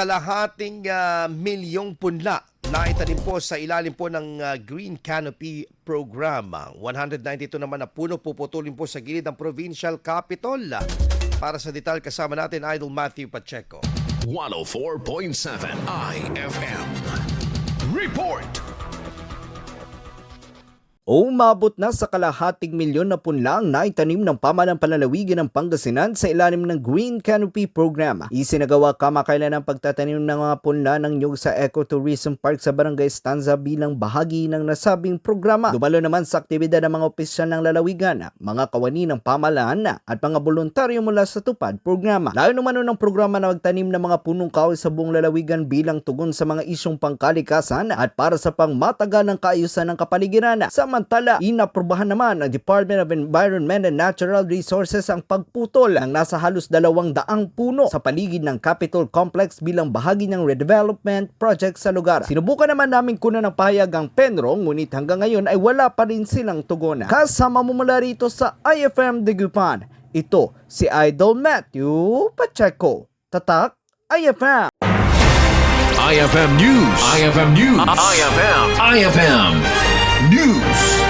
Kalahating milyong punla na itanim po sa ilalim po ng Green Canopy Program. 192 naman na puno puputulin po sa gilid ng Provincial Capitol. Para sa detalye kasama natin, Idol Matthew Pacheco. 104.7 IFM. Report! Umabot na sa kalahating milyon na punla ang naitanim ng pamahalang panlalawigan ng Pangasinan sa ilalim ng Green Canopy Program. Isinagawa kamakailan ang pagtatanim ng mga punla ng nyug sa Ecotourism Park sa Barangay Stanza bilang bahagi ng nasabing programa. Dumalo naman sa aktibidad ng mga opisyal ng lalawigan, mga kawani ng pamahalaan at mga voluntaryo mula sa tupad programa. Layo naman ng programa na magtanim ng mga punong kahoy sa buong lalawigan bilang tugon sa mga isyong pangkalikasan at para sa pangmatagalang kaayusan ng kapaligiran. Samantala, inaprubahan naman ng Department of Environment and Natural Resources ang pagputol ng nasa halos 200 puno sa paligid ng Capitol Complex bilang bahagi ng redevelopment project sa lugar. Sinubukan naman namin kunan ng pahayag ang Penro, ngunit hanggang ngayon ay wala pa rin silang tugon. Kasama mo mula rito sa IFM Dagupan, ito si Idol Matthew Pacheco. Tatak IFM! IFM News. IFM News. IFM News.